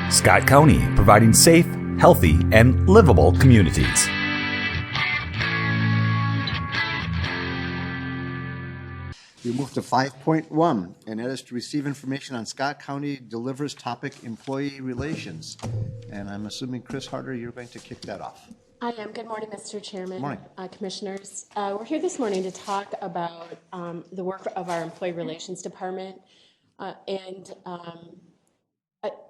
Scott County, providing safe, healthy, and livable communities. We move to 5.1, and that is to receive information on Scott County delivers topic employee relations. And I'm assuming, Chris Harder, you're going to kick that off. I am. Good morning, Mr. Chairman. Morning. Commissioners. We're here this morning to talk about the work of our Employee Relations Department.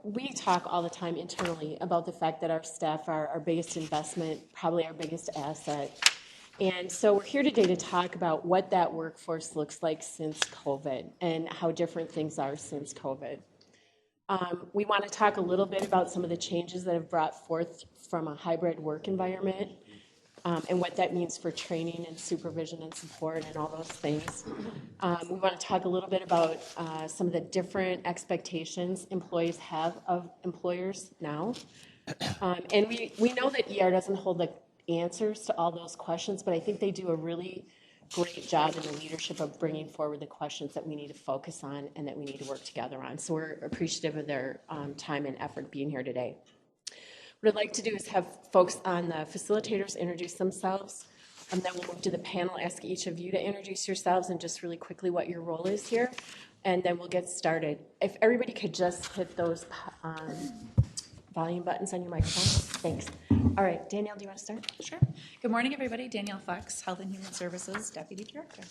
We talk all the time internally about the fact that our staff are our biggest investment, probably our biggest asset. And so we're here today to talk about what that workforce looks like since COVID and how different things are since COVID. We want to talk a little bit about some of the changes that have brought forth from a hybrid work environment and what that means for training and supervision and support and all those things. We want to talk a little bit about some of the different expectations employees have of employers now. And we know that ER doesn't hold the answers to all those questions, but I think they do a really great job in the leadership of bringing forward the questions that we need to focus on and that we need to work together on. So we're appreciative of their time and effort being here today. What I'd like to do is have folks on the facilitators introduce themselves, and then we'll move to the panel, ask each of you to introduce yourselves and just really quickly what your role is here, and then we'll get started. If everybody could just hit those volume buttons on your microphone. Thanks. All right, Danielle, do you want to start? Sure. Good morning, everybody. Danielle Fox, Health and Human Services Deputy Director.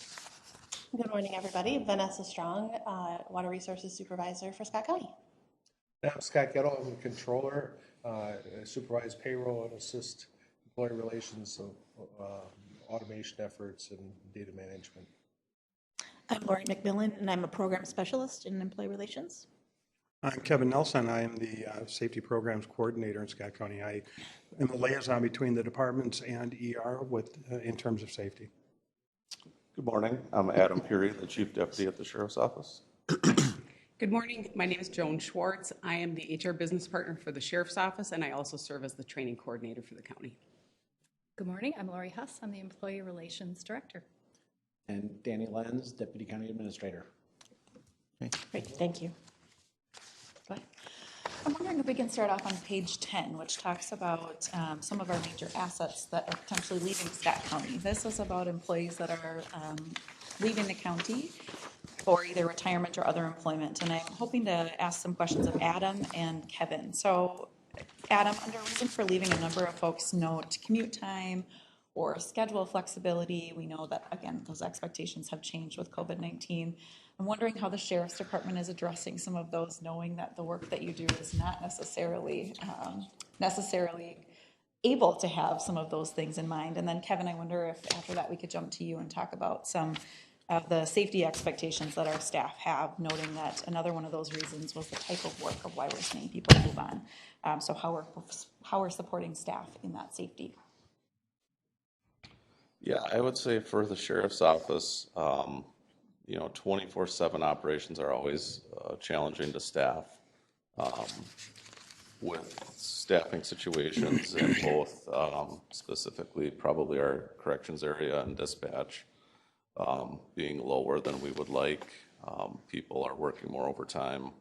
Good morning, everybody. Vanessa Strong, Water Resources Supervisor for Scott County. I'm Scott Gettle. I'm the Controller, supervise payroll and assist employee relations, automation efforts and data management. I'm Lori McMillan, and I'm a Program Specialist in Employee Relations. I'm Kevin Nelson. I am the Safety Programs Coordinator in Scott County. I am a liaison between the departments and ER in terms of safety. Good morning. I'm Adam Peary, the Chief Deputy at the Sheriff's Office. Good morning. My name is Joan Schwartz. I am the HR Business Partner for the Sheriff's Office, and I also serve as the Training Coordinator for the county. Good morning. I'm Lori Huss. I'm the Employee Relations Director. And Danny Lenz, Deputy County Administrator. Okay. Great. Thank you. I'm wondering if we can start off on page 10, which talks about some of our major assets that are potentially leaving Scott County. This is about employees that are leaving the county for either retirement or other employment. And I'm hoping to ask some questions of Adam and Kevin. So Adam, under reason for leaving, a number of folks note commute time or schedule flexibility. We know that, again, those expectations have changed with COVID-19. I'm wondering how the Sheriff's Department is addressing some of those, knowing that the work that you do is not necessarily able to have some of those things in mind. And then Kevin, I wonder if after that we could jump to you and talk about some of the safety expectations that our staff have, noting that another one of those reasons was the type of work of why we're seeing people move on. So how we're supporting staff in that safety. Yeah, I would say for the Sheriff's Office, 24/7 operations are always challenging to staff with staffing situations in both, specifically probably our corrections area and dispatch being lower than we would like. People are working more overtime,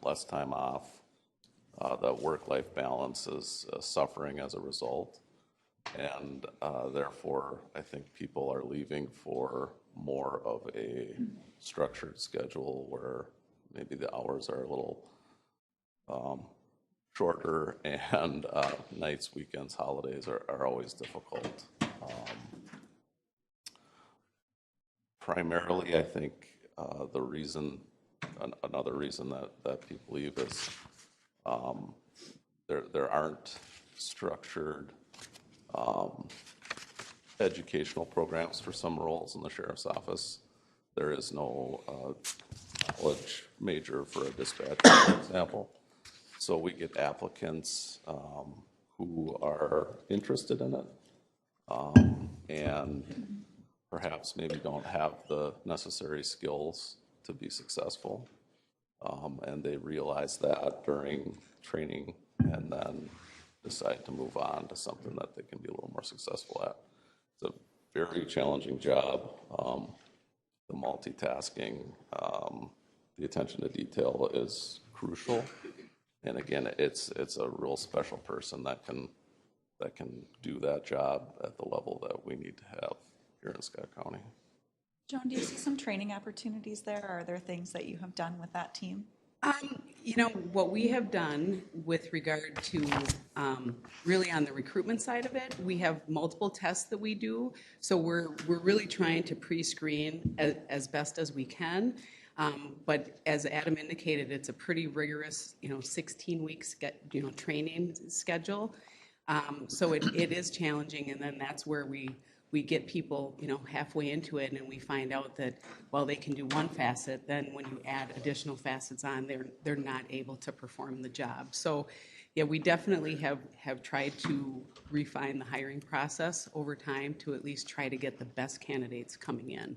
less time off. The work-life balance is suffering as a result. And therefore, I think people are leaving for more of a structured schedule where maybe the hours are a little shorter, and nights, weekends, holidays are always difficult. Primarily, I think another reason that people leave is there aren't structured educational programs for some roles in the Sheriff's Office. There is no college major for a dispatcher, for example. So we get applicants who are interested in it and perhaps maybe don't have the necessary skills to be successful. And they realize that during training and then decide to move on to something that they can be a little more successful at. It's a very challenging job. The multitasking, the attention to detail is crucial, And again, it's a real special person that can do that job at the level that we need to have here in Scott County. Joan, do you see some training opportunities there? Are there things that you have done with that team? You know, what we have done with regard to really on the recruitment side of it, we have multiple tests that we do. So we're really trying to pre-screen as best as we can. But as Adam indicated, it's a pretty rigorous, 16 weeks training schedule. So it is challenging, and then that's where we get people, halfway into it, and we find out that while they can do one facet, then when you add additional facets on, they're not able to perform the job. So, yeah, we definitely have tried to refine the hiring process over time to at least try to get the best candidates coming in.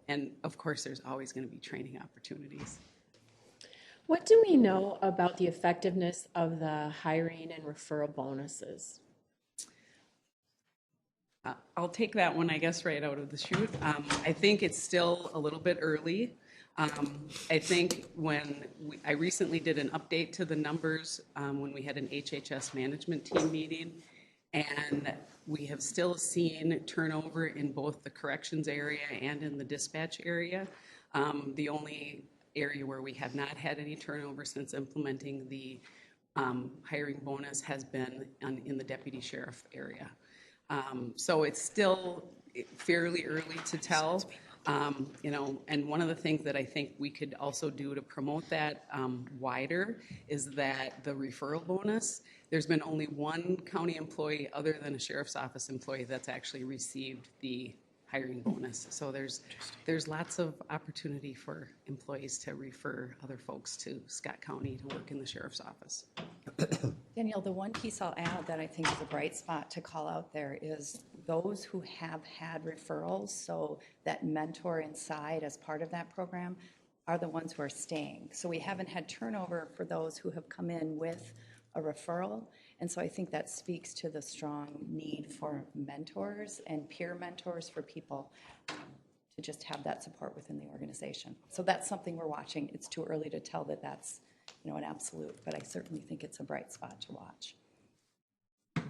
And of course, there's always going to be training opportunities. What do we know about the effectiveness of the hiring and referral bonuses? I'll take that one, I guess, right out of the chute. I think it's still a little bit early. I think I recently did an update to the numbers when we had an HHS management team meeting, and we have still seen turnover in both the corrections area and in the dispatch area. The only area where we have not had any turnover since implementing the hiring bonus has been in the deputy sheriff area. So it's still fairly early to tell, and one of the things that I think we could also do to promote that wider is that the referral bonus, there's been only one county employee other than a sheriff's office employee that's actually received the hiring bonus. So there's lots of opportunity for employees to refer other folks to Scott County to work in the sheriff's office. Danielle, the one piece I'll add that I think is a bright spot to call out there is those who have had referrals, so that mentor inside as part of that program, are the ones who are staying. So we haven't had turnover for those who have come in with a referral. And so I think that speaks to the strong need for mentors and peer mentors for people to just have that support within the organization. So that's something we're watching. It's too early to tell that that's an absolute, but I certainly think it's a bright spot to watch. And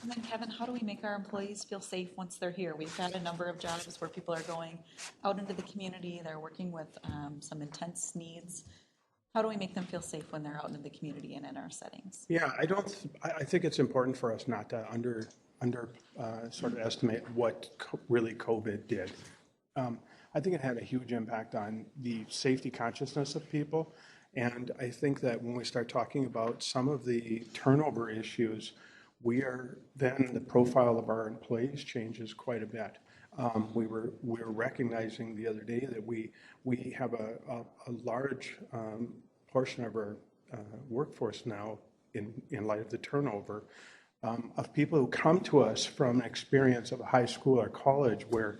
then Kevin, how do we make our employees feel safe once they're here? We've got a number of jobs where people are going out into the community. They're working with some intense needs. How do we make them feel safe when they're out in the community and in our settings? Yeah, I think it's important for us not to sort of estimate what really COVID did. I think it had a huge impact on the safety consciousness of people. And I think that when we start talking about some of the turnover issues, the profile of our employees changes quite a bit. We were recognizing the other day that we have a large portion of our workforce now, in light of the turnover, of people who come to us from an experience of a high school or college where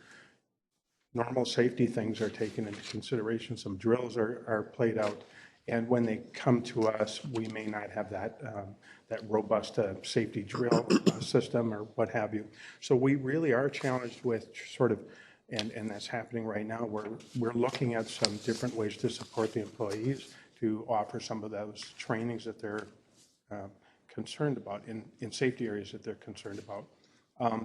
normal safety things are taken into consideration, some drills are played out, and when they come to us, we may not have that robust safety drill system or what have you. So we really are challenged with sort of, and that's happening right now, we're looking at some different ways to support the employees, to offer some of those trainings that they're concerned about in safety areas that they're concerned about.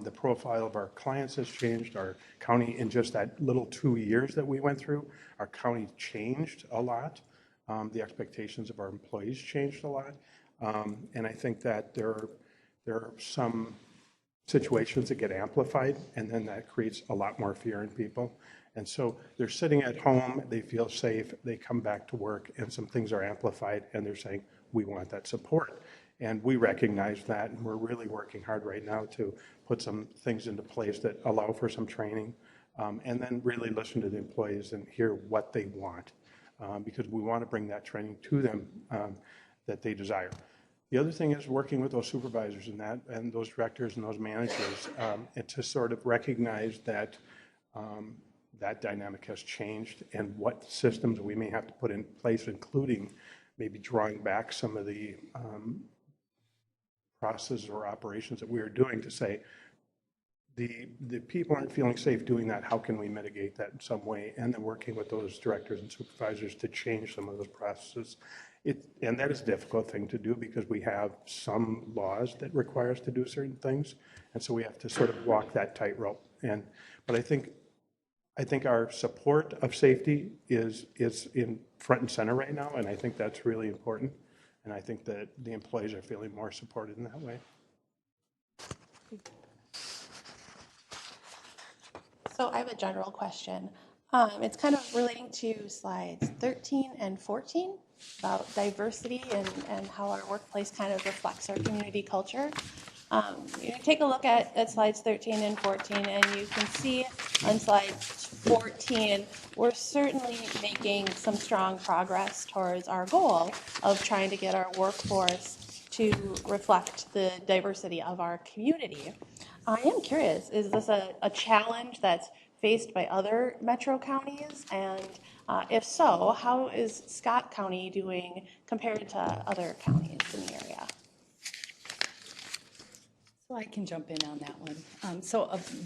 The profile of our clients has changed. Our county, in just that little 2 years that we went through, our county changed a lot. The expectations of our employees changed a lot. And I think that there are some situations that get amplified, and then that creates a lot more fear in people. And so they're sitting at home, they feel safe, they come back to work, and some things are amplified, and they're saying, we want that support. And we recognize that, and we're really working hard right now to put some things into place that allow for some training, and then really listen to the employees and hear what they want, because we want to bring that training to them that they desire. The other thing is working with those supervisors and those directors and those managers, and to sort of recognize that that dynamic has changed and what systems we may have to put in place, including maybe drawing back some of the processes or operations that we are doing to say, the people aren't feeling safe doing that, how can we mitigate that in some way? And then working with those directors and supervisors to change some of those processes. And that is a difficult thing to do because we have some laws that require us to do certain things. And so we have to sort of walk that tightrope. But I think our support of safety is in front and center right now, and I think that's really important. And I think that the employees are feeling more supported in that way. So I have a general question. It's kind of relating to slides 13 and 14 about diversity and how our workplace kind of reflects our community culture. You take a look at slides 13 and 14, and you can see on slide 14, we're certainly making some strong progress towards our goal of trying to get our workforce to reflect the diversity of our community. I am curious, is this a challenge that's faced by other metro counties? And if so, how is Scott County doing compared to other counties in the area? So I can jump in on that one.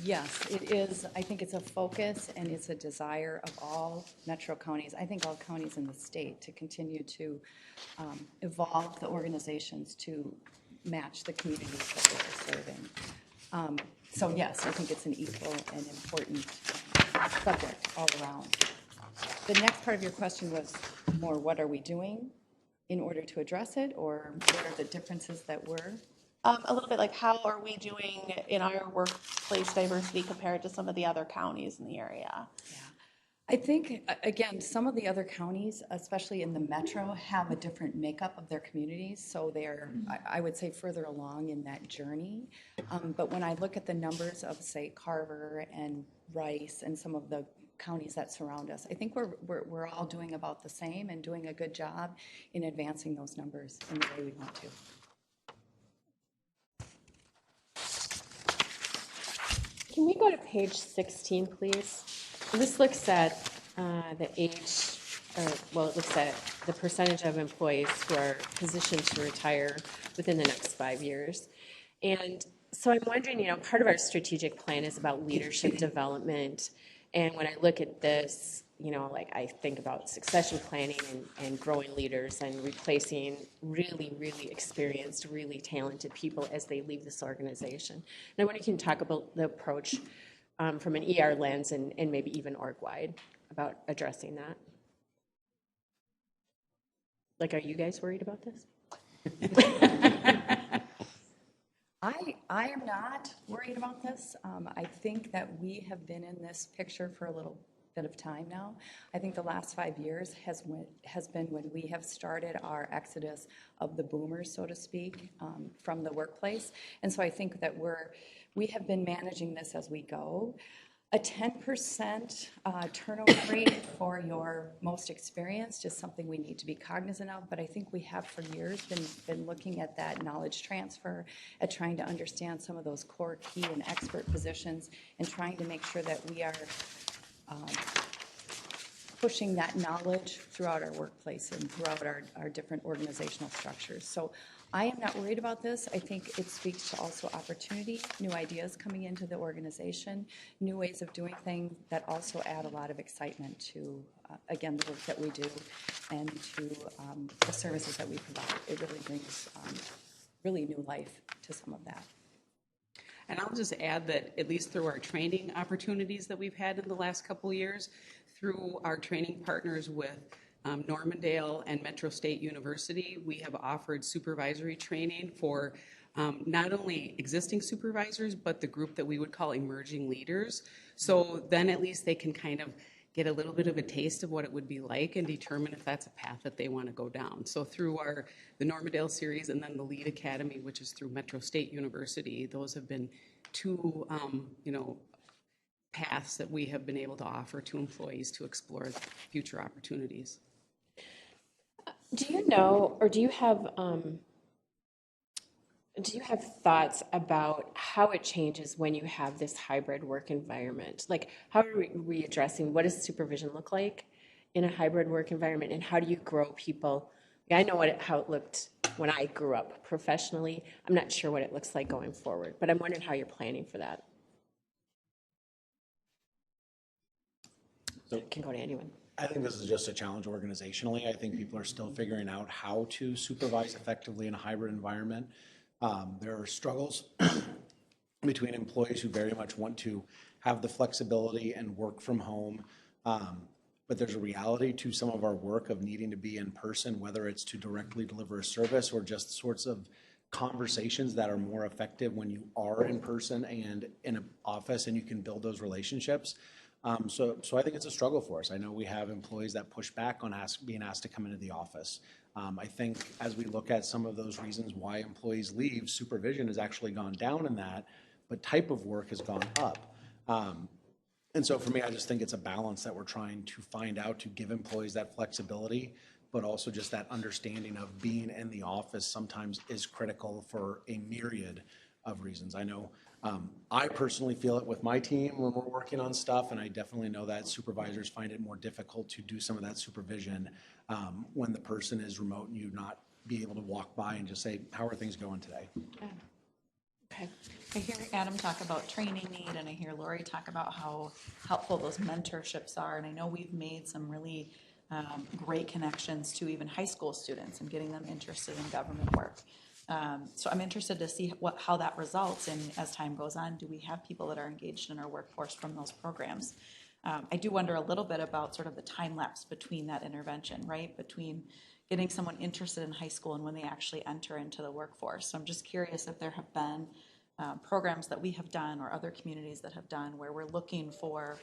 Yes, it is. I think it's a focus and it's a desire of all metro counties, I think all counties in the state, to continue to evolve the organizations to match the communities that they're serving. So yes, I think it's an equal and important subject all around. The next part of your question was more, what are we doing in order to address it, or what are the differences that we're? A little bit like, how are we doing in our workplace diversity compared to some of the other counties in the area? Yeah. I think, again, some of the other counties, especially in the metro, have a different makeup of their communities, so they're, I would say, further along in that journey. But when I look at the numbers of, say, Carver and Rice and some of the counties that surround us, I think we're all doing about the same and doing a good job in advancing those numbers in the way we want to. Can we go to page 16, please? This looks at the age, it looks at the percentage of employees who are positioned to retire within the next 5 years. And so I'm wondering, part of our strategic plan is about leadership development. And when I look at this, I think about succession planning and growing leaders and replacing really, really experienced, really talented people as they leave this organization. And I wonder if you can talk about the approach from an ER lens and maybe even org-wide about addressing that. Are you guys worried about this? I am not worried about this. I think that we have been in this picture for a little bit of time now. I think the last 5 years has been when we have started our exodus of the boomers, so to speak, from the workplace. And so I think that we have been managing this as we go. A 10% turnover rate for your most experienced is something we need to be cognizant of, but I think we have for years been looking at that knowledge transfer, at trying to understand some of those core key and expert positions, and trying to make sure that we are pushing that knowledge throughout our workplace and throughout our different organizational structures. So I am not worried about this. I think it speaks to also opportunity, new ideas coming into the organization, new ways of doing things that also add a lot of excitement to, again, the work that we do and to the services that we provide. It really brings really new life to some of that. And I'll just add that at least through our training opportunities that we've had in the last couple of years, through our training partners with Normandale and Metro State University, we have offered supervisory training for not only existing supervisors, but the group that we would call emerging leaders. So then at least they can kind of get a little bit of a taste of what it would be like and determine if that's a path that they want to go down. So through the Normandale series and then the LEAD Academy, which is through Metro State University, those have been two, paths that we have been able to offer to employees to explore future opportunities. Do you know, or do you have thoughts about how it changes when you have this hybrid work environment? How are we addressing, what does supervision look like in a hybrid work environment, and how do you grow people? I know how it looked when I grew up professionally. I'm not sure what it looks like going forward, but I'm wondering how you're planning for that. So it can go to anyone. I think this is just a challenge organizationally. I think people are still figuring out how to supervise effectively in a hybrid environment. There are struggles between employees who very much want to have the flexibility and work from home. But there's a reality to some of our work of needing to be in person, whether it's to directly deliver a service or just sorts of conversations that are more effective when you are in person and in an office and you can build those relationships. So I think it's a struggle for us. I know we have employees that push back on being asked to come into the office. I think as we look at some of those reasons why employees leave, supervision has actually gone down in that, but type of work has gone up. And so for me, I just think it's a balance that we're trying to find out to give employees that flexibility, but also just that understanding of being in the office sometimes is critical for a myriad of reasons. I know I personally feel it with my team when we're working on stuff, and I definitely know that supervisors find it more difficult to do some of that supervision when the person is remote and you not be able to walk by and just say, how are things going today? Yeah. Okay. I hear Adam talk about training need, and I hear Lori talk about how helpful those mentorships are. And I know we've made some really great connections to even high school students and getting them interested in government work. So I'm interested to see how that results, and as time goes on, do we have people that are engaged in our workforce from those programs? I do wonder a little bit about sort of the time lapse between that intervention, right? Between getting someone interested in high school and when they actually enter into the workforce. So I'm just curious if there have been programs that we have done or other communities that have done where we're looking for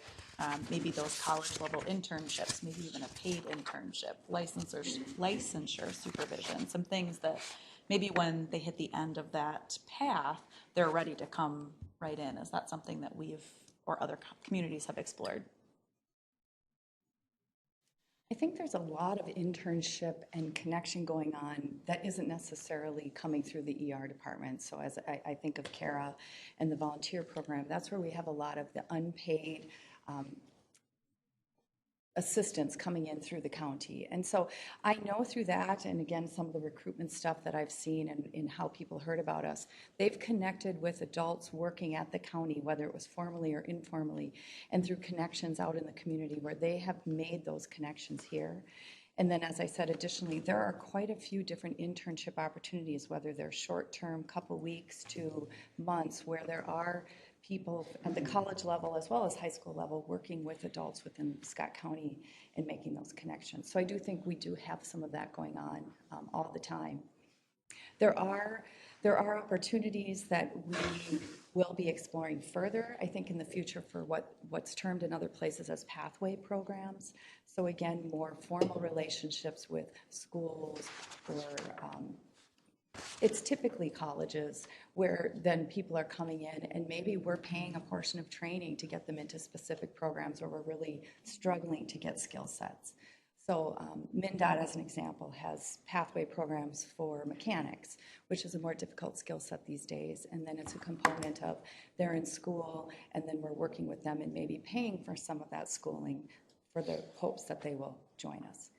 maybe those college level internships, maybe even a paid internship, licensure supervision, some things that maybe when they hit the end of that path, they're ready to come right in. Is that something that we've or other communities have explored? I think there's a lot of internship and connection going on that isn't necessarily coming through the ER department. So as I think of CARA and the volunteer program, that's where we have a lot of the unpaid assistance coming in through the county. And so I know through that, and again, some of the recruitment stuff that I've seen and in how people heard about us, they've connected with adults working at the county, whether it was formally or informally, and through connections out in the community where they have made those connections here. And then, as I said, additionally, there are quite a few different internship opportunities, whether they're short-term, couple weeks to months, where there are people at the college level as well as high school level working with adults within Scott County and making those connections. So I do think we do have some of that going on all the time. There are opportunities that we will be exploring further, I think, in the future for what's termed in other places as pathway programs. So again, more formal relationships with schools or it's typically colleges where then people are coming in and maybe we're paying a portion of training to get them into specific programs where we're really struggling to get skill sets. So MnDOT, as an example, has pathway programs for mechanics, which is a more difficult skill set these days. And then it's a component of they're in school and then we're working with them and maybe paying for some of that schooling for the hopes that they will join us.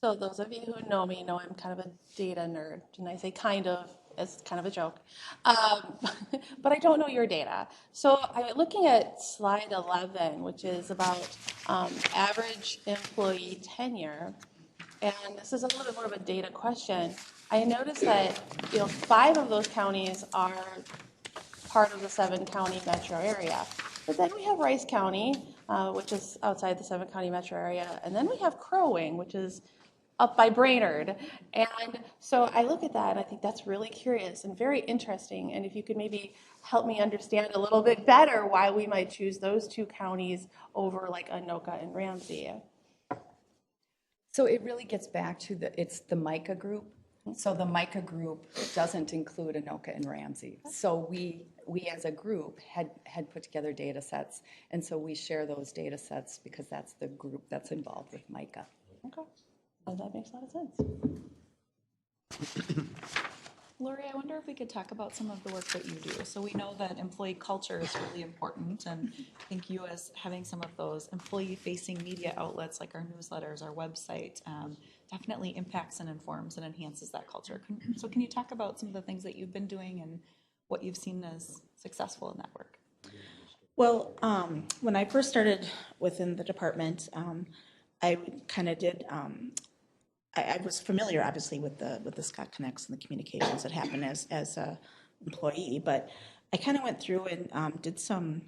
So those of you who know me know I'm kind of a data nerd, and I say kind of as kind of a joke. But I don't know your data. So I'm looking at slide 11, which is about average employee tenure. And this is a little bit more of a data question. I noticed that 5 of those counties are part of the 7-county metro area. But then we have Rice County, which is outside the 7-county metro area. And then we have Crow Wing, which is up by Brainerd. And so I look at that and I think that's really curious and very interesting. And if you could maybe help me understand a little bit better why we might choose those 2 counties over like Anoka and Ramsey. So it really gets back to it's the MICA group. So the MICA group doesn't include Anoka and Ramsey. So we as a group had put together data sets. And so we share those data sets because that's the group that's involved with MICA. Okay. Oh, that makes a lot of sense. Lori, I wonder if we could talk about some of the work that you do. So we know that employee culture is really important, and I think you as having some of those employee-facing media outlets like our newsletters, our website, definitely impacts and informs and enhances that culture. So can you talk about some of the things that you've been doing and what you've seen as successful in that work? Well, when I first started within the department, I kind of did, I was familiar, obviously, with the Scott Connects and the communications that happen as a employee, but I kind of went through and did some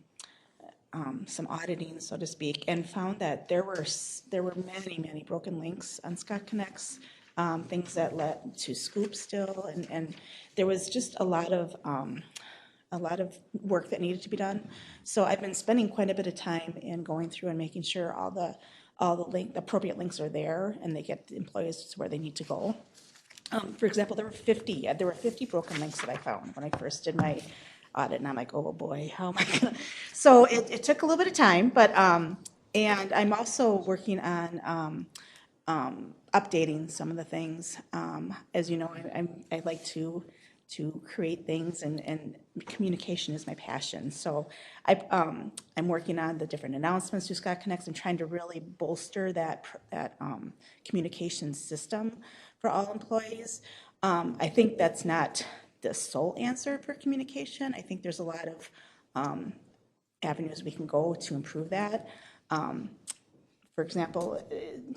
auditing, so to speak, and found that there were many broken links on Scott Connects, things that led to scoops still, and there was just a lot of work that needed to be done. So I've been spending quite a bit of time in going through and making sure all the appropriate links are there and they get the employees to where they need to go. For example, there were 50 broken links that I found when I first did my audit, and I'm like, oh boy, how am I gonna? So it took a little bit of time, but and I'm also working on updating some of the things. As you know, I like to create things, and communication is my passion. So I'm working on the different announcements through Scott Connects and trying to really bolster that communication system for all employees. I think that's not the sole answer for communication. I think there's a lot of avenues we can go to improve that. For example,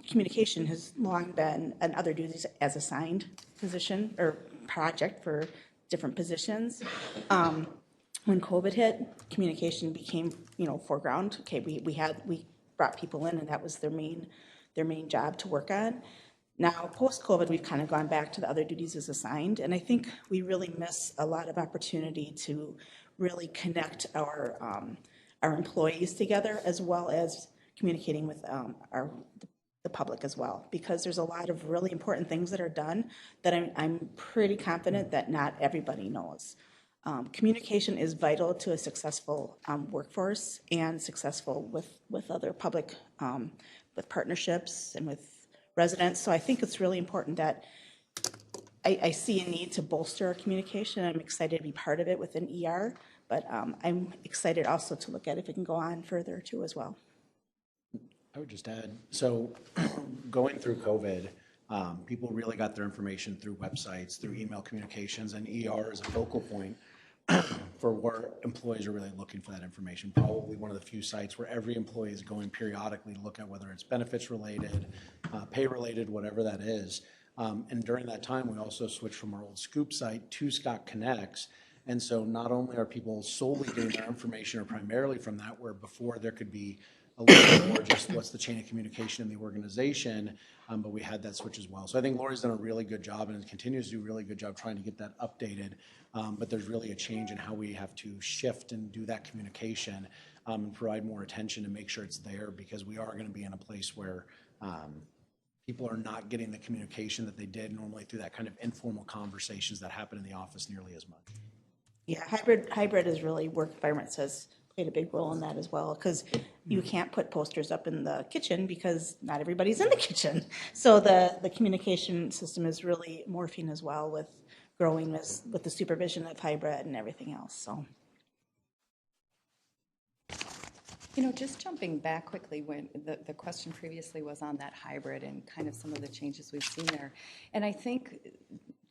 communication has long been an other duties as assigned position or project for different positions. When COVID hit, communication became, foreground. Okay, we brought people in, and that was their main job to work on. Now, post-COVID, we've kind of gone back to the other duties as assigned, and I think we really miss a lot of opportunity to really connect our employees together, as well as communicating with the public as well, because there's a lot of really important things that are done that I'm pretty confident that not everybody knows. Communication is vital to a successful workforce and successful with other public, with partnerships and with residents. So I think it's really important that I see a need to bolster our communication. I'm excited to be part of it within ER, but I'm excited also to look at if it can go on further too as well. I would just add, so going through COVID, people really got their information through websites, through email communications, and ER is a focal point for where employees are really looking for that information. Probably one of the few sites where every employee is going periodically to look at whether it's benefits related, pay related, whatever that is. And during that time, we also switched from our old Scoop site to Scott Connects. And so not only are people solely getting their information or primarily from that, where before there could be a little bit more just what's the chain of communication in the organization, but we had that switch as well. So I think Lori's done a really good job and continues to do a really good job trying to get that updated, but there's really a change in how we have to shift and do that communication and provide more attention and make sure it's there, because we are going to be in a place where people are not getting the communication that they did normally through that kind of informal conversations that happen in the office nearly as much. Yeah, hybrid is really work environment has played a big role in that as well, because you can't put posters up in the kitchen because not everybody's in the kitchen. So the communication system is really morphing as well with growing with the supervision of hybrid and everything else. So. Just jumping back quickly, when the question previously was on that hybrid and kind of some of the changes we've seen there. And I think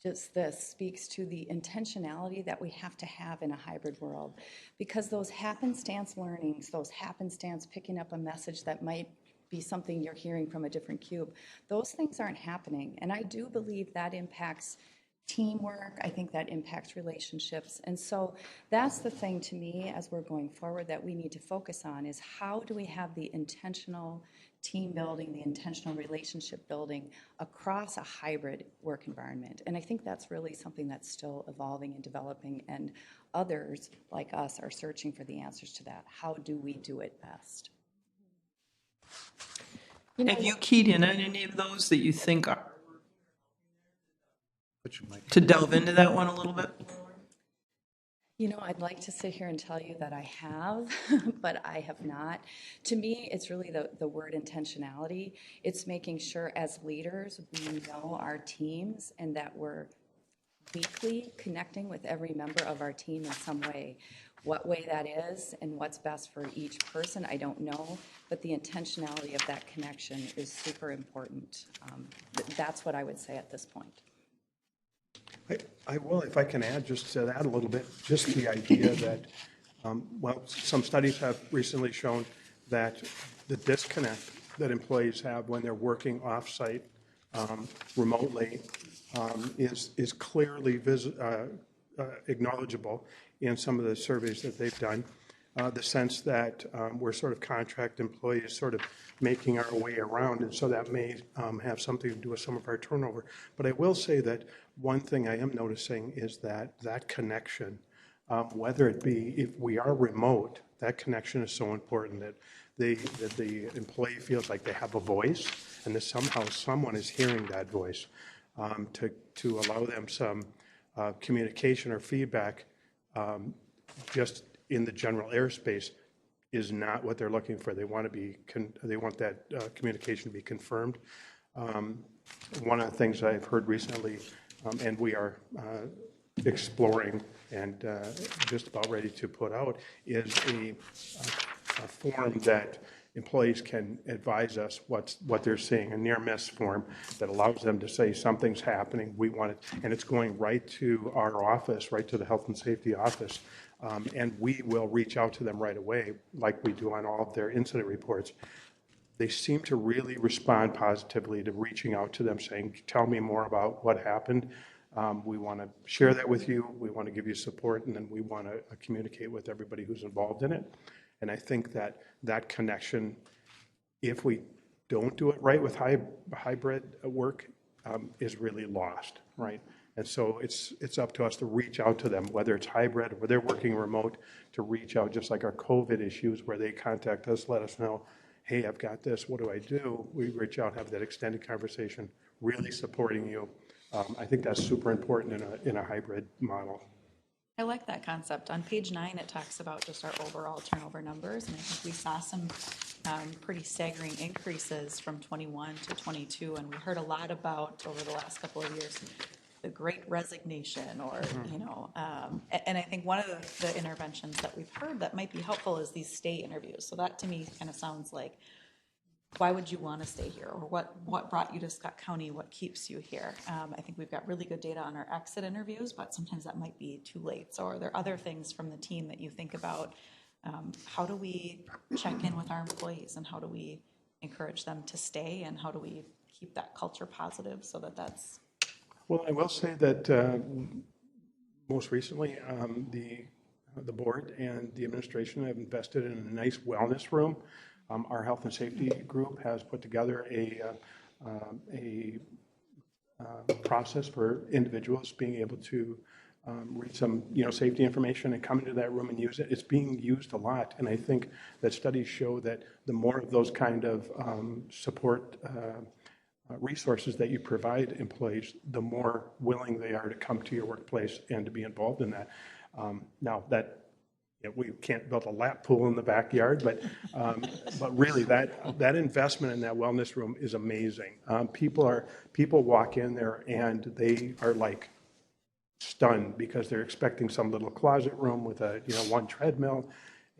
just this speaks to the intentionality that we have to have in a hybrid world, because those happenstance learnings, those happenstance picking up a message that might be something you're hearing from a different cube, those things aren't happening. And I do believe that impacts teamwork. I think that impacts relationships. And so that's the thing to me as we're going forward that we need to focus on, is how do we have the intentional team building, the intentional relationship building across a hybrid work environment. And I think that's really something that's still evolving and developing, and others like us are searching for the answers to that. How do we do it best? Have you keyed in on any of those that you think are, to delve into that one a little bit? I'd like to sit here and tell you that I have, but I have not. To me, it's really the word intentionality. It's making sure as leaders we know our teams and that we're weekly connecting with every member of our team in some way. What way that is and what's best for each person, I don't know, but the intentionality of that connection is super important. That's what I would say at this point. I will, if I can add just to that a little bit, just the idea that Well, some studies have recently shown that the disconnect that employees have when they're working off-site remotely is clearly acknowledgeable in some of the surveys that they've done. The sense that we're sort of contract employees sort of making our way around, and so that may have something to do with some of our turnover. But I will say that one thing I am noticing is that connection, whether it be if we are remote, that connection is so important that the employee feels like they have a voice, and that somehow someone is hearing that voice to allow them some communication or feedback just in the general airspace is not what they're looking for. They want to be they want that communication to be confirmed. One of the things I've heard recently, and we are exploring and just about ready to put out, is a form that employees can advise us what they're seeing, a near miss form that allows them to say something's happening, we want it, and it's going right to our office, right to the health and safety office, and we will reach out to them right away, like we do on all of their incident reports. They seem to really respond positively to reaching out to them, saying, tell me more about what happened. We want to share that with you. We want to give you support, and then we want to communicate with everybody who's involved in it. And I think that connection, if we don't do it right with hybrid work, is really lost, right? And so it's up to us to reach out to them, whether it's hybrid or they're working remote, to reach out, just like our COVID issues where they contact us, let us know, hey, I've got this, what do I do? We reach out, have that extended conversation, really supporting you. I think that's super important in a hybrid model. I like that concept. On page 9, it talks about just our overall turnover numbers, and I think we saw some pretty staggering increases from 21 to 22, and we heard a lot about, over the last couple of years, the great resignation, or, you know, and I think one of the interventions that we've heard that might be helpful is these stay interviews. So that to me kind of sounds like, why would you want to stay here? Or what brought you to Scott County? What keeps you here? I think we've got really good data on our exit interviews, but sometimes that might be too late. So are there other things from the team that you think about? How do we check in with our employees, and how do we encourage them to stay, and how do we keep that culture positive so that that's... Well, I will say that most recently, the board and the administration have invested in a nice wellness room. Our health and safety group has put together a process for individuals being able to read some, safety information and come into that room and use it. It's being used a lot, and I think that studies show that the more of those kind of support resources that you provide employees, the more willing they are to come to your workplace and to be involved in that. Now that we can't build a lap pool in the backyard, but really that investment in that wellness room is amazing. People walk in there and they are like stunned because they're expecting some little closet room with a one treadmill,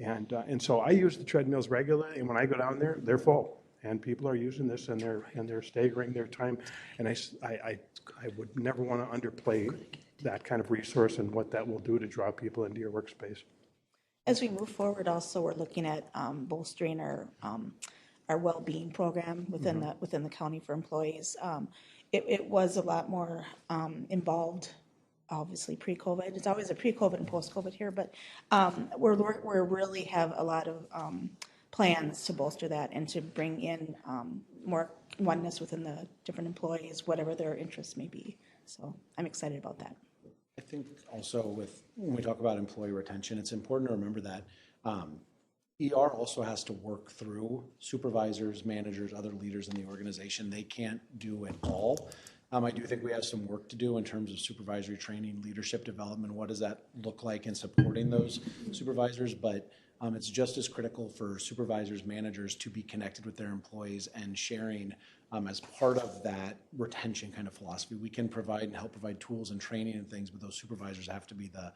and so I use the treadmills regularly, and when I go down there, they're full. And people are using this, and they're staggering their time. And I would never want to underplay that kind of resource and what that will do to draw people into your workspace. As we move forward, also we're looking at bolstering our well-being program within the county for employees. It was a lot more involved, obviously pre-COVID. It's always a pre-COVID and post-COVID here, but we really have a lot of plans to bolster that and to bring in more oneness within the different employees, whatever their interests may be. So I'm excited about that. I think also when we talk about employee retention, it's important to remember that ER also has to work through supervisors, managers, other leaders in the organization. They can't do it all. I do think we have some work to do in terms of supervisory training, leadership development. What does that look like in supporting those supervisors? But it's just as critical for supervisors, managers to be connected with their employees and sharing as part of that retention kind of philosophy. We can provide and help provide tools and training and things, but those supervisors have to be the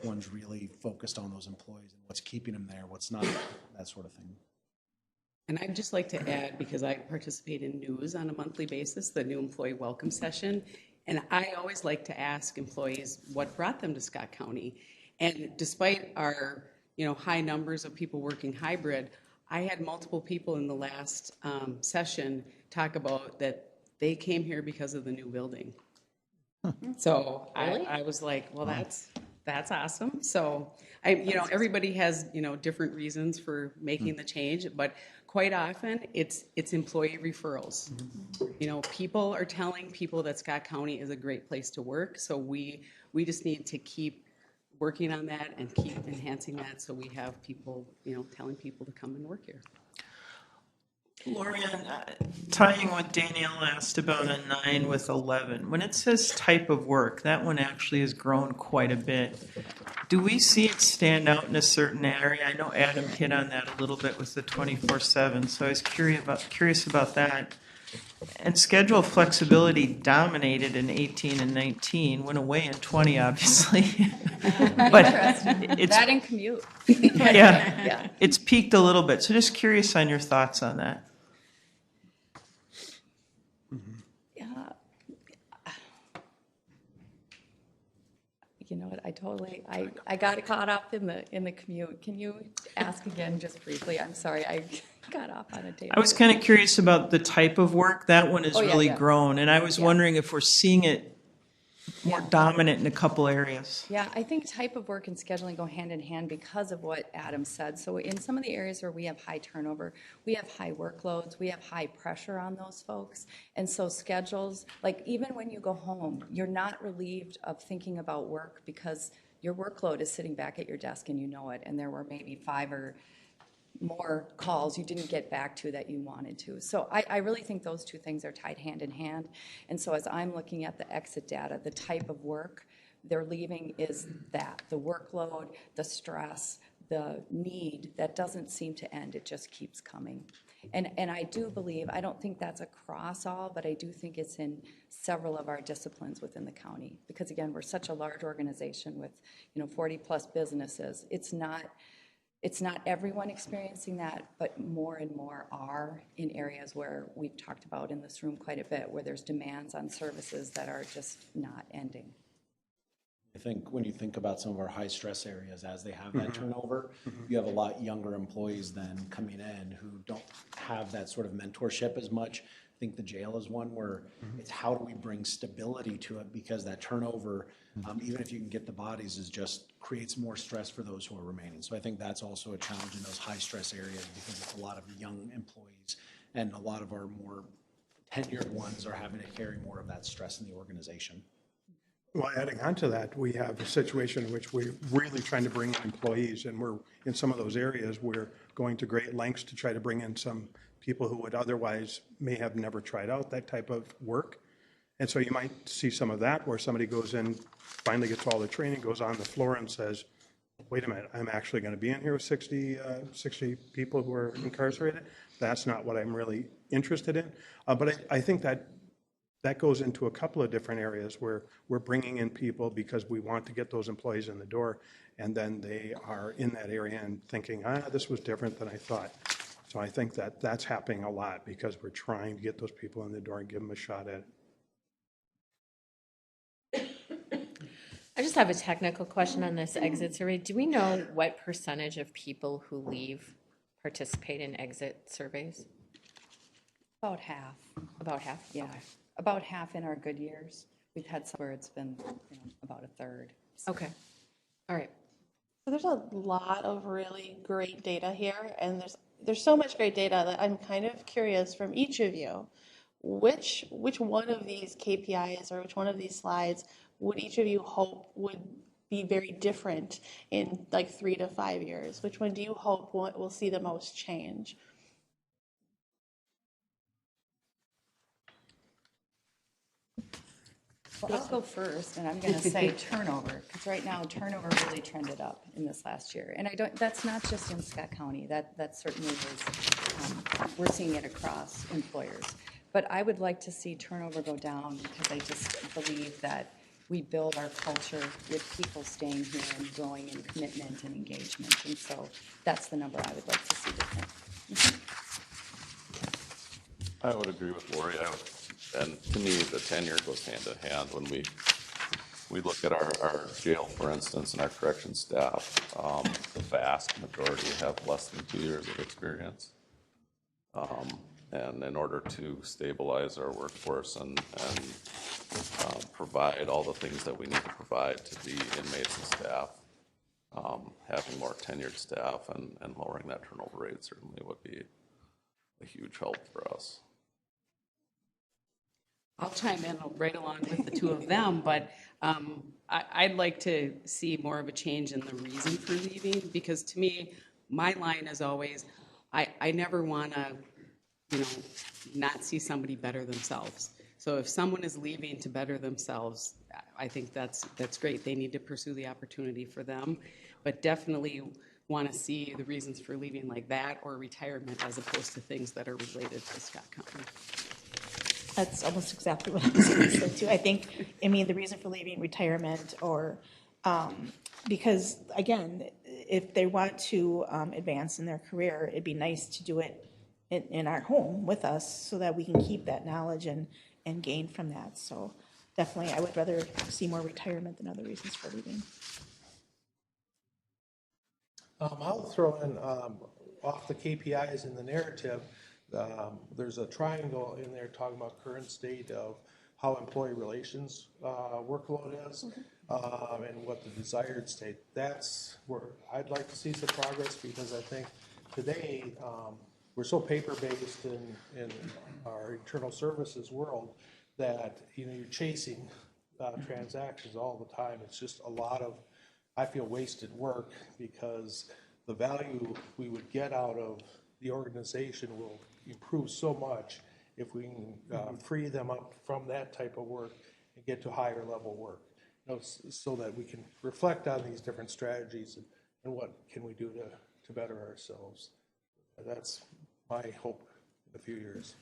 ones really focused on those employees and what's keeping them there, what's not, that sort of thing. And I'd just like to add, because I participate in news on a monthly basis, the new employee welcome session, and I always like to ask employees what brought them to Scott County. And despite our high numbers of people working hybrid. I had multiple people in the last session talk about that they came here because of the new building. So Really? I was like, well, that's awesome. So everybody has, different reasons for making the change, but quite often it's employee referrals. People are telling people that Scott County is a great place to work. So we just need to keep working on that and keep enhancing that so we have people, telling people to come and work here. Lorian, tying what Danielle asked about a 9 with 11, when it says type of work, that one actually has grown quite a bit. Do we see it stand out in a certain area? I know Adam hit on that a little bit with the 24/7, so I was curious about that. And schedule flexibility dominated in 18 and 19, went away in 20, obviously. But it's, That and commute. yeah, it's peaked a little bit. So just curious on your thoughts on that. Yeah. You know what, I got caught up in the commute. Can you ask again just briefly? I'm sorry, I got off on a tangent. I was kind of curious about the type of work. That one has really yeah. grown. And I was wondering if we're seeing it more dominant in a couple areas. Yeah, I think type of work and scheduling go hand in hand because of what Adam said. So in some of the areas where we have high turnover, we have high workloads, we have high pressure on those folks. And so schedules, like even when you go home, you're not relieved of thinking about work because your workload is sitting back at your desk and you know it. And there were maybe 5 or more calls you didn't get back to that you wanted to. So I really think those two things are tied hand in hand. And so as I'm looking at the exit data, the type of work they're leaving is that, the workload, the stress, the need that doesn't seem to end, it just keeps coming. And I do believe, I don't think that's across all, but I do think it's in several of our disciplines within the county. Because again, we're such a large organization with 40 plus businesses. It's not everyone experiencing that, but more and more are in areas where we've talked about in this room quite a bit, where there's demands on services that are just not ending. I think when you think about some of our high stress areas, as they have that turnover, you have a lot younger employees then coming in who don't have that sort of mentorship as much. I think the jail is one where it's how do we bring stability to it, because that turnover, even if you can get the bodies, is just creates more stress for those who are remaining. So I think that's also a challenge in those high stress areas, because it's a lot of young employees and a lot of our more tenured ones are having to carry more of that stress in the organization. Well, adding on to that, we have a situation in which we're really trying to bring in employees, and we're in some of those areas, we're going to great lengths to try to bring in some people who would otherwise may have never tried out that type of work. And so you might see some of that where somebody goes in, finally gets all the training, goes on the floor and says, wait a minute, I'm actually going to be in here with 60 people who are incarcerated. That's not what I'm really interested in. But I think that goes into a couple of different areas where we're bringing in people because we want to get those employees in the door, and then they are in that area and thinking, this was different than I thought. So I think that that's happening a lot because we're trying to get those people in the door and give them a shot at it. I just have a technical question on this exit survey. Do we know what percentage of people who leave participate in exit surveys? About half. About half? Yeah, Okay. about half in our good years. We've had some where it's been about a third. Okay. All right. So there's a lot of really great data here, and there's so much great data that I'm kind of curious from each of you, which one of these KPIs or which one of these slides would each of you hope would be very different in like 3 to 5 years? Which one do you hope will see the most change? Well, I'll go first, and I'm going to say turnover, because right now turnover really trended up in this last year. And that's not just in Scott County. That certainly is, we're seeing it across employers. But I would like to see turnover go down, because I just believe that we build our culture with people staying here and growing in commitment and engagement. And so that's the number I would like to see different. I would agree with Lori. And to me, the tenure goes hand in hand. When we look at our jail, for instance, and our correction staff, the vast majority have less than 2 years of experience. And in order to stabilize our workforce and provide all the things that we need to provide to the inmates and staff, having more tenured staff and lowering that turnover rate certainly would be a huge help for us. I'll chime in right along with the two of them, but I'd like to see more of a change in the reason for leaving, because to me, my line is always, I never want to, not see somebody better themselves. So if someone is leaving to better themselves, I think that's great. They need to pursue the opportunity for them, but definitely want to see the reasons for leaving like that or retirement as opposed to things that are related to Scott County. That's almost exactly what I was going to say too. I think, the reason for leaving, retirement, or because again, if they want to advance in their career, it'd be nice to do it in our home with us so that we can keep that knowledge and gain from that. So definitely, I would rather see more retirement than other reasons for leaving. I'll throw in, off the KPIs in the narrative, there's a triangle in there talking about current state of how employee relations workload is, and what the desired state. That's where I'd like to see some progress, because I think today we're so paper-based in our internal services world that you're chasing transactions all the time. It's just a lot of, I feel, wasted work, because the value we would get out of the organization will improve so much if we can free them up from that type of work and get to higher level work, so that we can reflect on these different strategies and what can we do to better ourselves. That's my hope in a few years.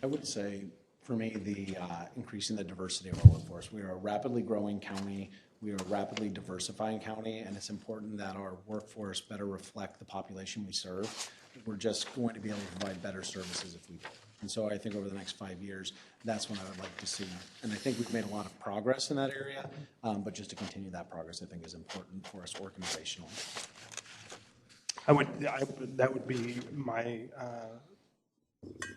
I would say, for me, the increasing the diversity of our workforce. We are a rapidly growing county. We are a rapidly diversifying county, and it's important that our workforce better reflect the population we serve. We're just going to be able to provide better services if we do. And so I think over the next 5 years, that's what I would like to see. And I think we've made a lot of progress in that area, but just to continue that progress, I think, is important for us organizationally. That would be my,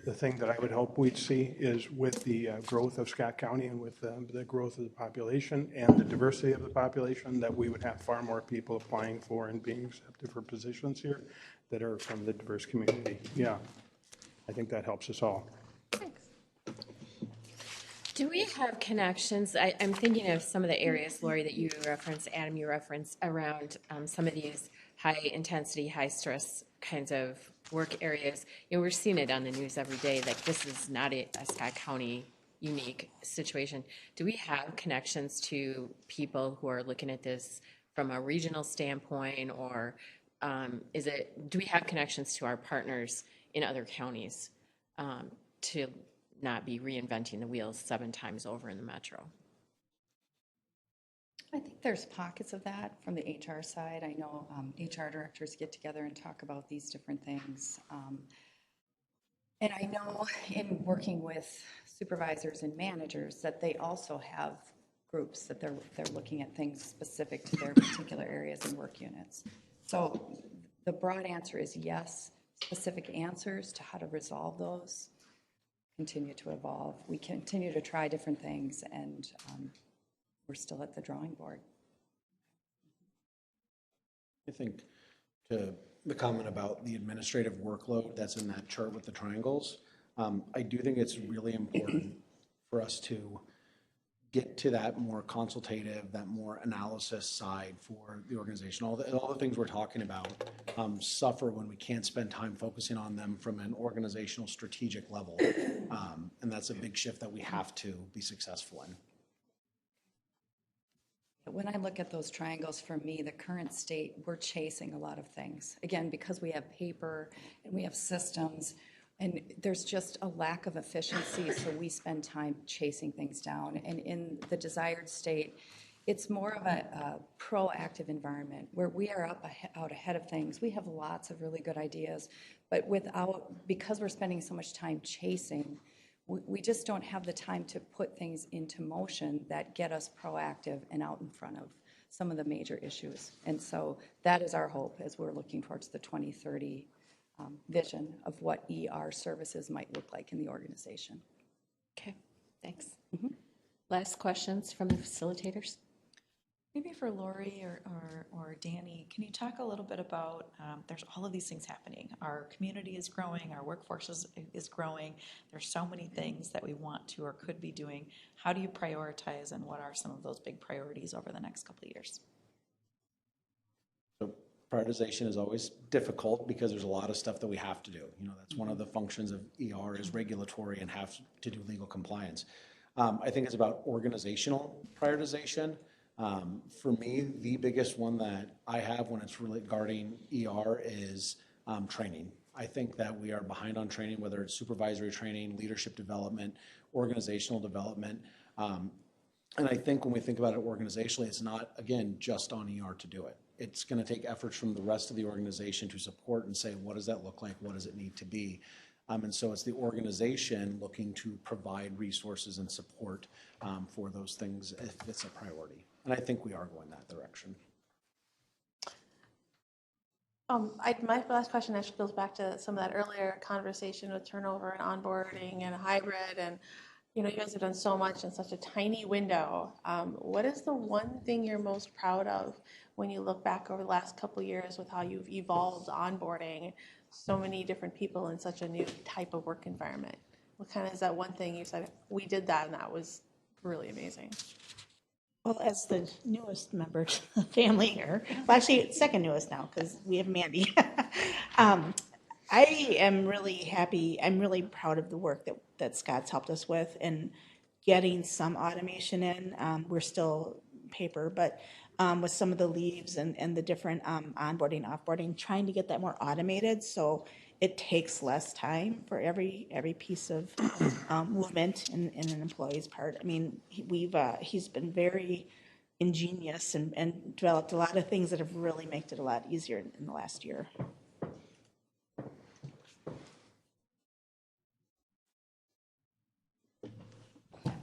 the thing that I would hope we'd see is with the growth of Scott County and with the growth of the population and the diversity of the population, that we would have far more people applying for and being accepted for positions here that are from the diverse community. Yeah, I think that helps us all. Thanks. Do we have connections? I'm thinking of some of the areas, Lori, that you referenced, Adam, you referenced around some of these high intensity, high stress kinds of work areas. We're seeing it on the news every day. Like, this is not a Scott County unique situation. Do we have connections to people who are looking at this from a regional standpoint, or do we have connections to our partners in other counties to not be reinventing the wheels 7 times over in the metro? I think there's pockets of that from the HR side. I know HR directors get together and talk about these different things. And I know in working with supervisors and managers that they also have groups that they're looking at things specific to their particular areas and work units. So the broad answer is yes. Specific answers to how to resolve those continue to evolve. We continue to try different things, and we're still at the drawing board. I think to the comment about the administrative workload that's in that chart with the triangles, I do think it's really important for us to get to that more consultative, that more analysis side for the organization. All the things we're talking about suffer when we can't spend time focusing on them from an organizational strategic level. And that's a big shift that we have to be successful in. When I look at those triangles, for me, the current state, we're chasing a lot of things. Again, because we have paper and we have systems, and there's just a lack of efficiency, so we spend time chasing things down. And in the desired state, it's more of a proactive environment where we are out ahead of things. We have lots of really good ideas, but because we're spending so much time chasing, we just don't have the time to put things into motion that get us proactive and out in front of some of the major issues. And so that is our hope as we're looking towards the 2030 vision of what ER services might look like in the organization. Okay, thanks. Last questions from the facilitators? Maybe for Lori or Danny, can you talk a little bit about, there's all of these things happening. Our community is growing, our workforce is growing. There's so many things that we want to or could be doing. How do you prioritize, and what are some of those big priorities over the next couple of years? So prioritization is always difficult because there's a lot of stuff that we have to do. You know, that's one of the functions of ER is regulatory and have to do legal compliance. I think it's about organizational prioritization. For me, the biggest one that I have when it's regarding ER is training. I think that we are behind on training, whether it's supervisory training, leadership development, organizational development. And I think when we think about it organizationally, it's not, again, just on ER to do it. It's going to take efforts from the rest of the organization to support and say, what does that look like? What does it need to be? And so it's the organization looking to provide resources and support for those things if it's a priority. And I think we are going that direction. My last question actually goes back to some of that earlier conversation with turnover and onboarding and hybrid, and you guys have done so much in such a tiny window. What is the one thing you're most proud of when you look back over the last couple of years with how you've evolved onboarding so many different people in such a new type of work environment? What kind of is that one thing you said, we did that and that was really amazing? Well, as the newest member to the family here, well, actually, second newest now because we have Mandy. I am really happy. I'm really proud of the work that Scott's helped us with and getting some automation in. We're still paper, but with some of the leaves and the different onboarding, offboarding, trying to get that more automated so it takes less time for every piece of movement in an employee's part. I mean, he's been very ingenious and developed a lot of things that have really made it a lot easier in the last year.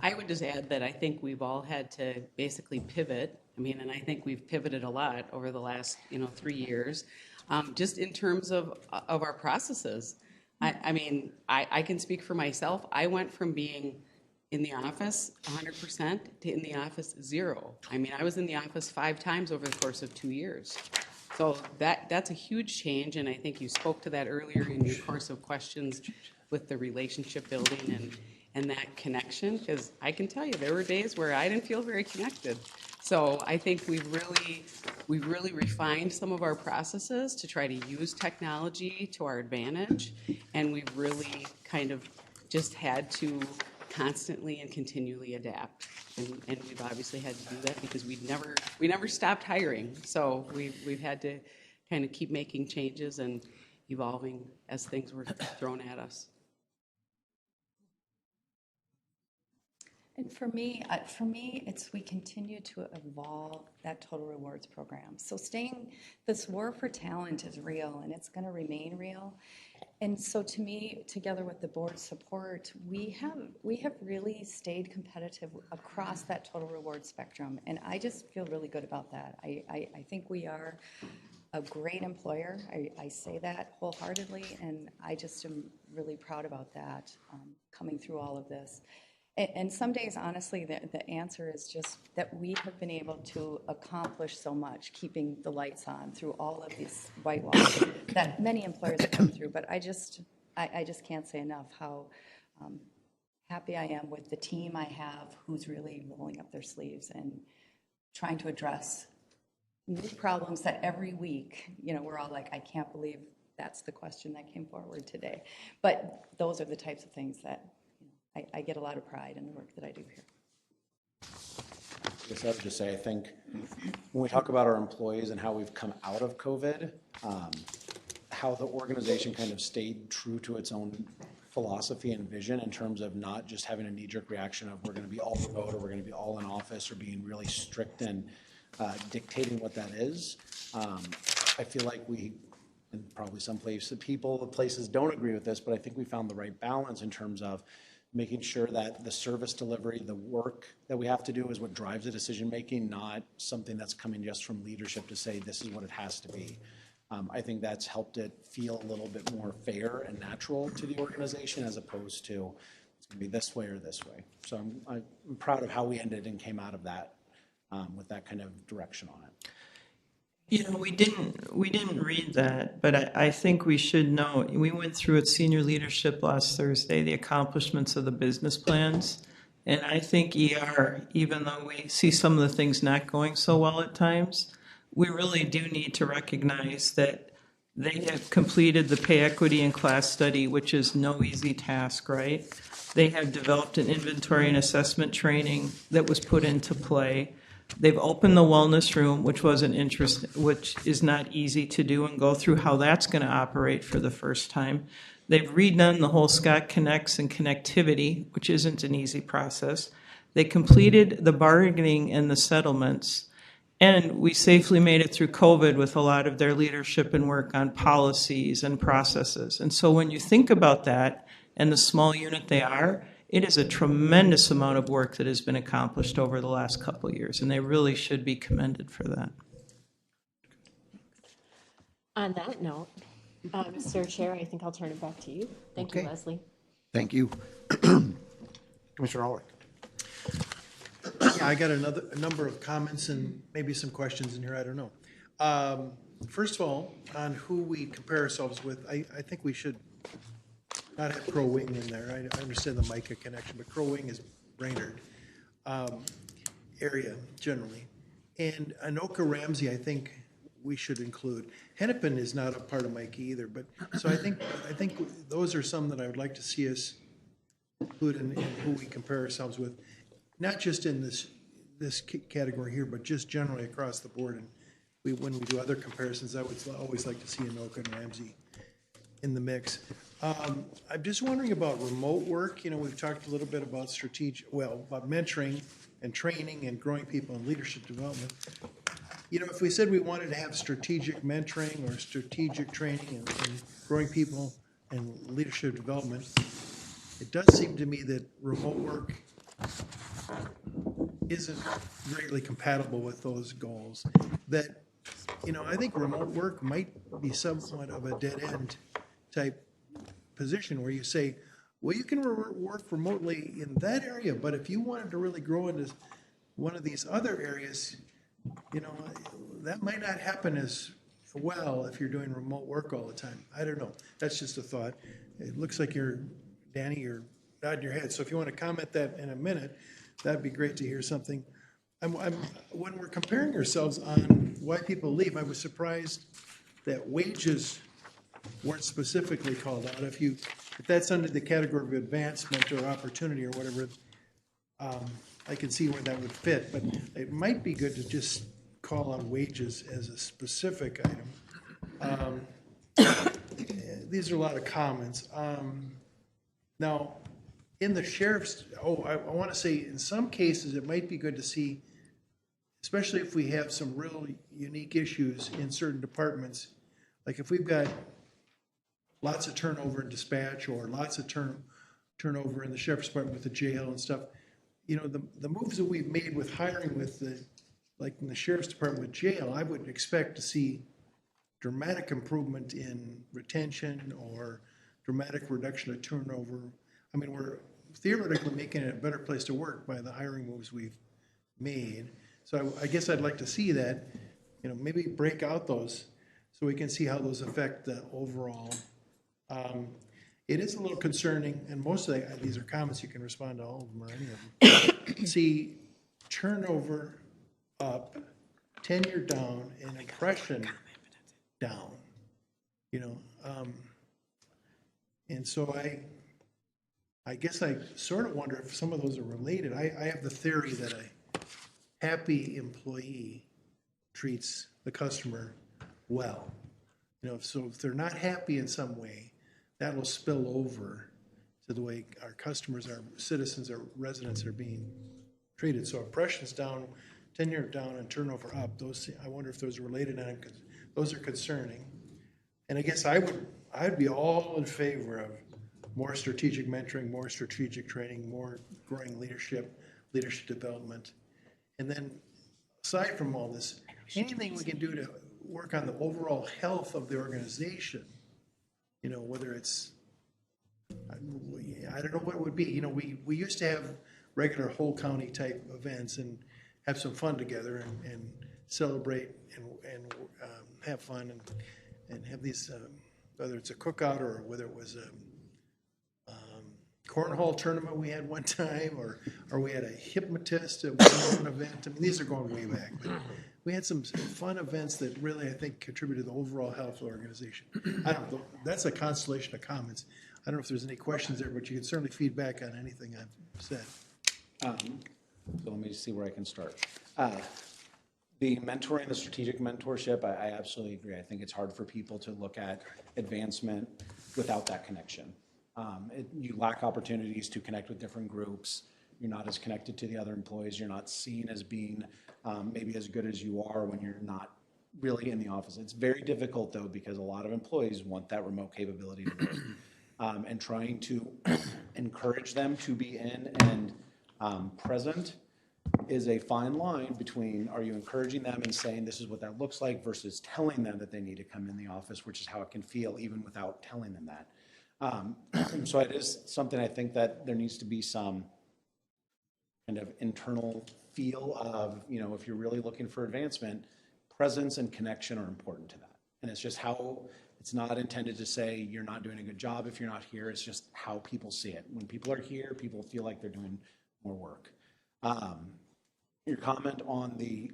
I would just add that I think we've all had to basically pivot. I mean, and I think we've pivoted a lot over the last, 3 years, just in terms of our processes. I mean, I can speak for myself. I went from being in the office 100% to in the office 0. I mean, I was in the office 5 times over the course of 2 years. So that's a huge change, and I think you spoke to that earlier in your course of questions with the relationship building and that connection, because I can tell you there were days where I didn't feel very connected. So I think we've really refined some of our processes to try to use technology to our advantage, and we've really kind of just had to constantly and continually adapt. And we've obviously had to do that because we never stopped hiring. So we've had to kind of keep making changes and evolving as things were thrown at us. And for me, it's we continue to evolve that total rewards program. So this war for talent is real, and it's going to remain real. And so to me, together with the board's support, we have really stayed competitive across that total reward spectrum, and I just feel really good about that. I think we are a great employer. I say that wholeheartedly, and I just am really proud about that coming through all of this. And some days, honestly, the answer is just that we have been able to accomplish so much, keeping the lights on through all of these white walls that many employers have come through. But I just can't say enough how happy I am with the team I have who's really rolling up their sleeves and trying to address new problems that every week, we're all like, I can't believe that's the question that came forward today. But those are the types of things that I get a lot of pride in the work that I do here. I guess I would just say, I think when we talk about our employees and how we've come out of COVID, how the organization kind of stayed true to its own philosophy and vision in terms of not just having a knee-jerk reaction of we're going to be all remote or we're going to be all in office, or being really strict and dictating what that is. I feel like and probably some places don't agree with this, but I think we found the right balance in terms of making sure that the service delivery, the work that we have to do is what drives the decision-making, not something that's coming just from leadership to say, this is what it has to be. I think that's helped it feel a little bit more fair and natural to the organization as opposed to it's going to be this way or this way. So I'm proud of how we ended and came out of that with that kind of direction on it. You know, we didn't read that, but I think we should know. We went through at senior leadership last Thursday, the accomplishments of the business plans. And I think ER, even though we see some of the things not going so well at times, we really do need to recognize that they have completed the pay equity and class study, which is no easy task, right? They have developed an inventory and assessment training that was put into play. They've opened the wellness room, which is not easy to do, and go through how that's going to operate for the first time. They've redone the whole Scott Connects and connectivity, which isn't an easy process. They completed the bargaining and the settlements, and we safely made it through COVID with a lot of their leadership and work on policies and processes. And so when you think about that and the small unit they are, it is a tremendous amount of work that has been accomplished over the last couple of years, and they really should be commended for that. On that note, Mr. Chair, I think I'll turn it back to you. Thank you, Leslie. Thank you. Commissioner Howard. Yeah, I got a number of comments and maybe some questions in here, I don't know. First of all, on who we compare ourselves with, I think we should not have Crow Wing in there. I understand the MICA connection, but Crow Wing is Brainerd area generally. And Anoka Ramsey, I think we should include. Hennepin is not a part of MICA either, but so I think those are some that I would like to see us include in who we compare ourselves with, not just in this category here, but just generally across the board. And when we do other comparisons, I would always like to see Anoka and Ramsey in the mix. I'm just wondering about remote work. You know, we've talked a little bit about about mentoring and training and growing people in leadership development. You know, if we said we wanted to have strategic mentoring or strategic training and growing people and leadership development, it does seem to me that remote work isn't greatly compatible with those goals. That, you know, I think remote work might be somewhat of a dead end type position where you say, well, you can work remotely in that area, but if you wanted to really grow into one of these other areas, you know, that might not happen as well if you're doing remote work all the time. I don't know. That's just a thought. It looks like Danny, you're nodding your head. So if you want to comment that in a minute, that'd be great to hear something. When we're comparing ourselves on why people leave, I was surprised that wages weren't specifically called out. If that's under the category of advancement or opportunity or whatever, I can see where that would fit, but it might be good to just call on wages as a specific item. These are a lot of comments. Now, in the sheriff's, I want to say in some cases it might be good to see, especially if we have some real unique issues in certain departments, like if we've got lots of turnover in dispatch or lots of turnover in the sheriff's department with the jail and stuff. You know, the moves that we've made with hiring with like in the sheriff's department with jail, I would expect to see dramatic improvement in retention or dramatic reduction of turnover. I mean, we're theoretically making it a better place to work by the hiring moves we've made. So I guess I'd like to see that, you know, maybe break out those so we can see how those affect the overall. It is a little concerning, and most of these are comments, you can respond to all of them or any of them. See turnover up, tenure down, and impression down, you know. And so I guess I sort of wonder if some of those are related. I have the theory that a happy employee treats the customer well. You know, so if they're not happy in some way, that will spill over to the way our customers, our citizens, our residents are being treated. So impressions down, tenure down, and turnover up. Those, I wonder if those are related, and those are concerning. And I guess I'd be all in favor of more strategic mentoring, more strategic training, more growing leadership development. And then aside from all this, anything we can do to work on the overall health of the organization, whether it's, I don't know what it would be. We used to have regular whole county type events and have some fun together and celebrate and have fun and have these, whether it's a cookout or whether it was a cornhole tournament we had one time, or we had a hypnotist at one event. I mean, these are going way back. But we had some fun events that really, I think, contributed to the overall health of the organization. I don't know. That's a constellation of comments. I don't know if there's any questions there, but you can certainly feedback on anything I've said. So let me see where I can start. The mentoring, the strategic mentorship, I absolutely agree. I think it's hard for people to look at advancement without that connection. You lack opportunities to connect with different groups. You're not as connected to the other employees. You're not seen as being maybe as good as you are when you're not really in the office. It's very difficult, though, because a lot of employees want that remote capability to work. And trying to encourage them to be in and present is a fine line between, are you encouraging them and saying this is what that looks like versus telling them that they need to come in the office, which is how it can feel even without telling them that. So it is something I think that there needs to be some kind of internal feel of, if you're really looking for advancement, presence and connection are important to that. And it's just how, it's not intended to say you're not doing a good job if you're not here. It's just how people see it. When people are here, people feel like they're doing more work. Your comment on the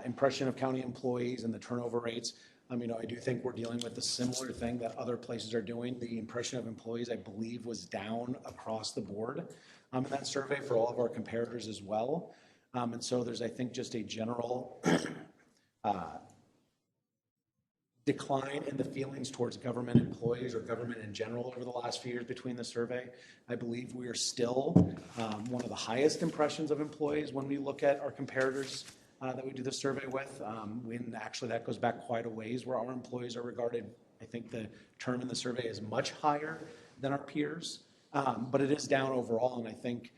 impression of county employees and the turnover rates, I do think we're dealing with a similar thing that other places are doing. The impression of employees, I believe, was down across the board in that survey for all of our comparators as well. And so there's, I think, just a general decline in the feelings towards government employees or government in general over the last few years between the survey. I believe we are still one of the highest impressions of employees when we look at our comparators that we do the survey with. When actually that goes back quite a ways where our employees are regarded. I think the term in the survey is much higher than our peers, but it is down overall. And I think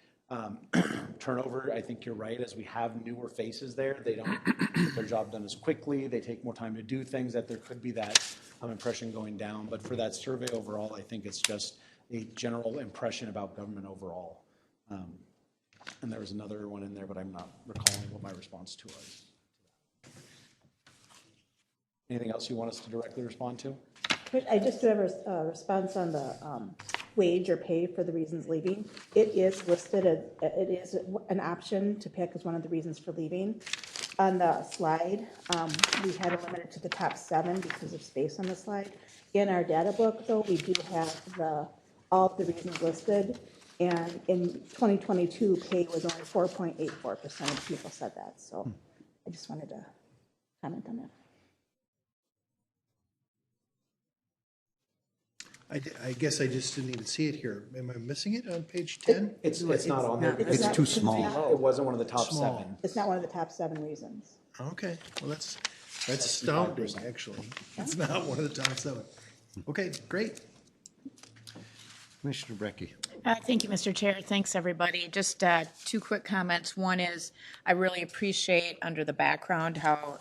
turnover, I think you're right, as we have newer faces there, they don't get their job done as quickly, they take more time to do things, that there could be that impression going down. But for that survey overall, I think it's just a general impression about government overall. And there was another one in there, but I'm not recalling what my response to was. Anything else you want us to directly respond to? I just do have a response on the wage or pay for the reasons leaving. It is listed as, it is an option to pick as one of the reasons for leaving. On the slide, we had to limit it to the top 7 because of space on the slide. In our data book, though, we do have all of the reasons listed. And in 2022, pay was only 4.84% of people said that. So I just wanted to comment on that. I guess I just didn't even see it here. Am I missing it on page 10? It's not on there. It's too small. It wasn't one of the top Small. 7. It's not one of the top 7 reasons. Okay, well, that's astounding, actually. It's not one of the top 7. Okay, great. Commissioner Brecky. Thank you, Mr. Chair. Thanks, everybody. Just 2 quick comments. One is I really appreciate under the background how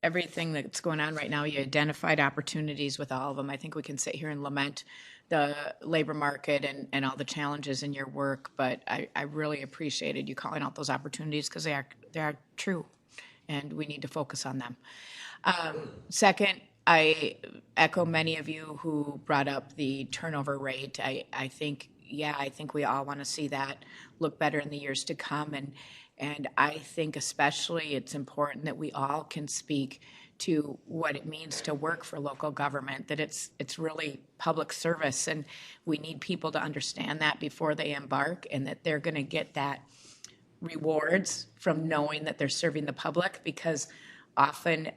everything that's going on right now, you identified opportunities with all of them. I think we can sit here and lament the labor market and all the challenges in your work, but I really appreciated you calling out those opportunities because they are true, and we need to focus on them. Second, I echo many of you who brought up the turnover rate. I think we all want to see that look better in the years to come, and I think especially it's important that we all can speak to what it means to work for local government, that it's really public service, and we need people to understand that before they embark, and that they're going to get that rewards from knowing that they're serving the public, because often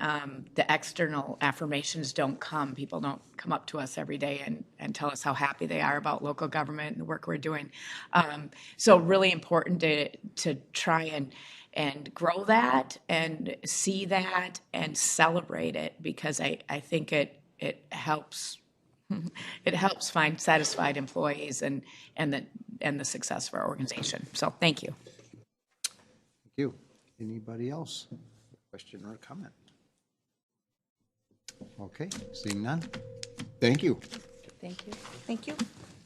the external affirmations don't come. People don't come up to us every day and tell us how happy they are about local government and the work we're doing. So really important to try and grow that and see that and celebrate it, because I think it helps it helps find satisfied employees and the success of our organization. So thank you. Thank you. Anybody else? Question or comment? Okay, seeing none. Thank you. Thank you. Thank you.